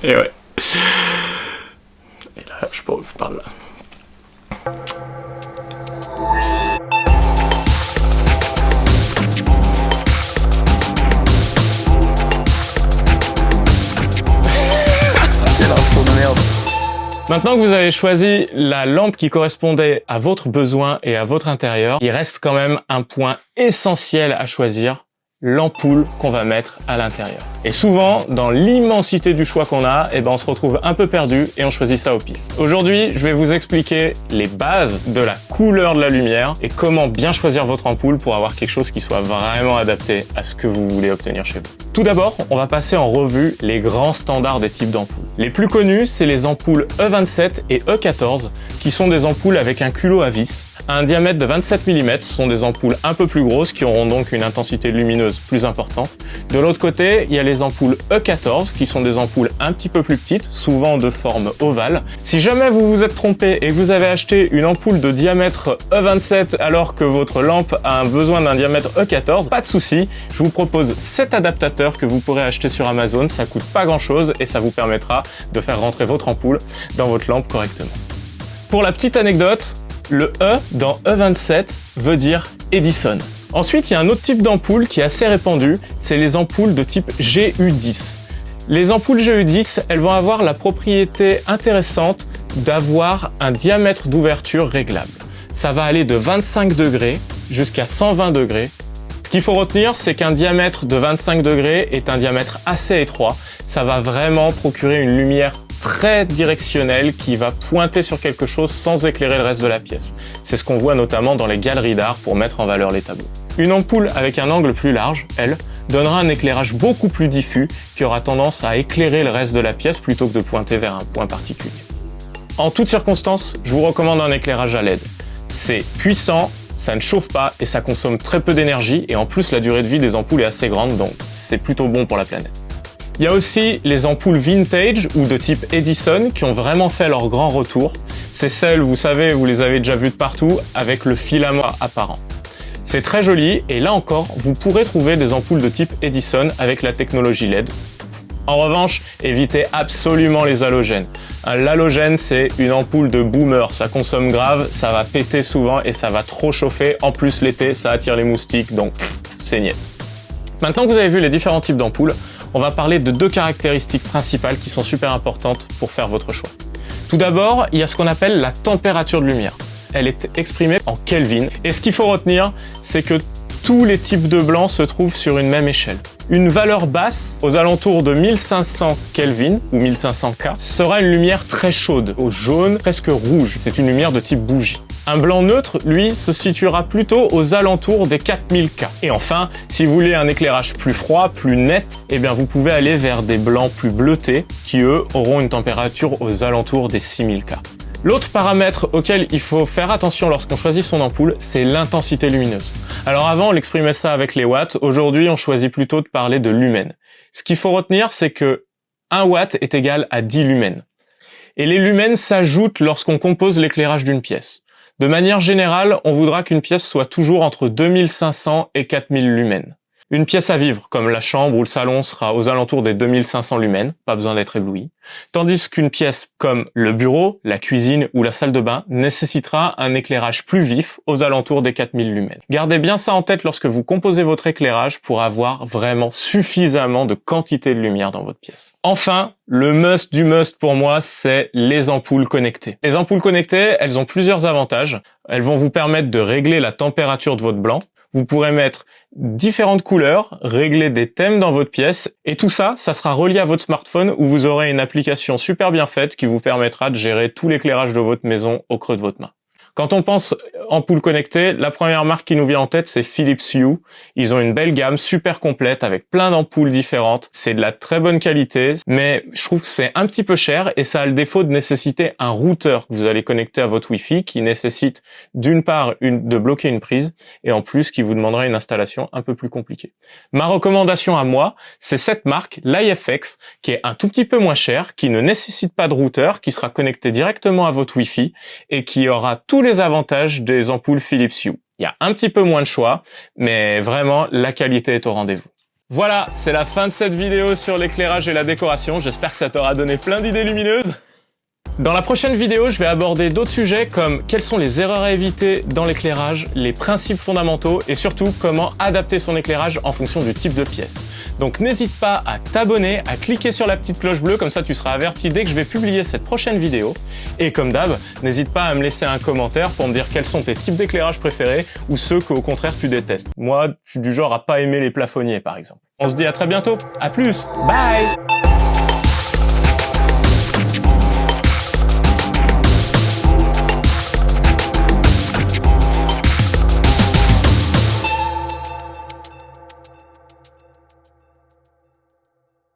Et ouais. Et là, je peux parler là. C'est l'intro de merde. Maintenant que vous avez choisi la lampe qui correspondait à votre besoin et à votre intérieur, il reste quand même un point essentiel à choisir, l'ampoule qu'on va mettre à l'intérieur. Et souvent, dans l'immensité du choix qu'on a, on se retrouve un peu perdu et on choisit ça au pif. Aujourd'hui, je vais vous expliquer les bases de la couleur de la lumière et comment bien choisir votre ampoule pour avoir quelque chose qui soit vraiment adapté à ce que vous voulez obtenir chez vous. Tout d'abord, on va passer en revue les grands standards des types d'ampoules. Les plus connus, c'est les ampoules E27 et E14, qui sont des ampoules avec un culot à vis. À un diamètre de 27 mm, ce sont des ampoules un peu plus grosses qui auront donc une intensité lumineuse plus importante. De l'autre côté, il y a les ampoules E14 qui sont des ampoules un petit peu plus petites, souvent de forme ovale. Si jamais vous vous êtes trompé et que vous avez acheté une ampoule de diamètre E27 alors que votre lampe a un besoin d'un diamètre E14, pas de souci, je vous propose cet adaptateur que vous pourrez acheter sur Amazon, ça coûte pas grand chose et ça vous permettra de faire rentrer votre ampoule dans votre lampe correctement. Pour la petite anecdote, le E dans E27 veut dire Edison. Ensuite, il y a un autre type d'ampoule qui est assez répandu, c'est les ampoules de type GU10. Les ampoules GU10, elles vont avoir la propriété intéressante d'avoir un diamètre d'ouverture réglable. Ça va aller de 25 degrés jusqu'à 120 degrés. Ce qu'il faut retenir, c'est qu'un diamètre de 25 degrés est un diamètre assez étroit. Ça va vraiment procurer une lumière très directionnelle qui va pointer sur quelque chose sans éclairer le reste de la pièce. C'est ce qu'on voit notamment dans les galeries d'art pour mettre en valeur les tableaux. Une ampoule avec un angle plus large, elle, donnera un éclairage beaucoup plus diffus qui aura tendance à éclairer le reste de la pièce plutôt que de pointer vers un point particulier. En toutes circonstances, je vous recommande un éclairage à LED. C'est puissant, ça ne chauffe pas et ça consomme très peu d'énergie et en plus la durée de vie des ampoules est assez grande donc c'est plutôt bon pour la planète. Il y a aussi les ampoules vintage ou de type Edison qui ont vraiment fait leur grand retour. C'est celles, vous savez, vous les avez déjà vues de partout avec le filament apparent. C'est très joli et là encore, vous pourrez trouver des ampoules de type Edison avec la technologie LED. En revanche, évitez absolument les halogènes. L'halogène, c'est une ampoule de boomer, ça consomme grave, ça va péter souvent et ça va trop chauffer. En plus, l'été, ça attire les moustiques, donc c'est niet. Maintenant que vous avez vu les différents types d'ampoules, on va parler de deux caractéristiques principales qui sont super importantes pour faire votre choix. Tout d'abord, il y a ce qu'on appelle la température de lumière. Elle est exprimée en Kelvin. Et ce qu'il faut retenir, c'est que tous les types de blanc se trouvent sur une même échelle. Une valeur basse, aux alentours de 1500 Kelvin ou 1500 K, sera une lumière très chaude, au jaune, presque rouge. C'est une lumière de type bougie. Un blanc neutre, lui, se situera plutôt aux alentours des 4000 K. Et enfin, si vous voulez un éclairage plus froid, plus net, vous pouvez aller vers des blancs plus bleutés, qui eux auront une température aux alentours des 6000 K. L'autre paramètre auquel il faut faire attention lorsqu'on choisit son ampoule, c'est l'intensité lumineuse. Alors avant, on exprimait ça avec les watts. Aujourd'hui, on choisit plutôt de parler de lumens. Ce qu'il faut retenir, c'est que 1 watt est égal à 10 lumens. Et les lumens s'ajoutent lorsqu'on compose l'éclairage d'une pièce. De manière générale, on voudra qu'une pièce soit toujours entre 2500 et 4000 lumens. Une pièce à vivre, comme la chambre ou le salon, sera aux alentours des 2500 lumens, pas besoin d'être ébloui. Tandis qu'une pièce comme le bureau, la cuisine ou la salle de bain nécessitera un éclairage plus vif aux alentours des 4000 lumens. Gardez bien ça en tête lorsque vous composez votre éclairage pour avoir vraiment suffisamment de quantité de lumière dans votre pièce. Enfin, le must du must pour moi, c'est les ampoules connectées. Les ampoules connectées, elles ont plusieurs avantages. Elles vont vous permettre de régler la température de votre blanc. Vous pourrez mettre différentes couleurs, régler des thèmes dans votre pièce et tout ça, ça sera relié à votre smartphone où vous aurez une application super bien faite qui vous permettra de gérer tout l'éclairage de votre maison au creux de votre main. Quand on pense ampoule connectée, la première marque qui nous vient en tête, c'est Philips Hue. Ils ont une belle gamme super complète avec plein d'ampoules différentes. C'est de la très bonne qualité, mais je trouve que c'est un petit peu cher et ça a le défaut de nécessiter un routeur que vous allez connecter à votre Wi-Fi qui nécessite d'une part de bloquer une prise et en plus qui vous demandera une installation un peu plus compliquée. Ma recommandation à moi, c'est cette marque, l'IFX, qui est un tout petit peu moins cher, qui ne nécessite pas de routeur, qui sera connecté directement à votre Wi-Fi et qui aura tous les avantages des ampoules Philips Hue. Il y a un petit peu moins de choix, mais vraiment, la qualité est au rendez-vous. Voilà, c'est la fin de cette vidéo sur l'éclairage et la décoration. J'espère que ça t'aura donné plein d'idées lumineuses. Dans la prochaine vidéo, je vais aborder d'autres sujets comme quelles sont les erreurs à éviter dans l'éclairage, les principes fondamentaux et surtout comment adapter son éclairage en fonction du type de pièce. Donc n'hésite pas à t'abonner, à cliquer sur la petite cloche bleue, comme ça tu seras averti dès que je vais publier cette prochaine vidéo. Et comme d'hab, n'hésite pas à me laisser un commentaire pour me dire quels sont tes types d'éclairage préférés ou ceux qu'au contraire tu détestes. Moi, je suis du genre à pas aimer les plafonniers par exemple. On se dit à très bientôt, à plus, bye!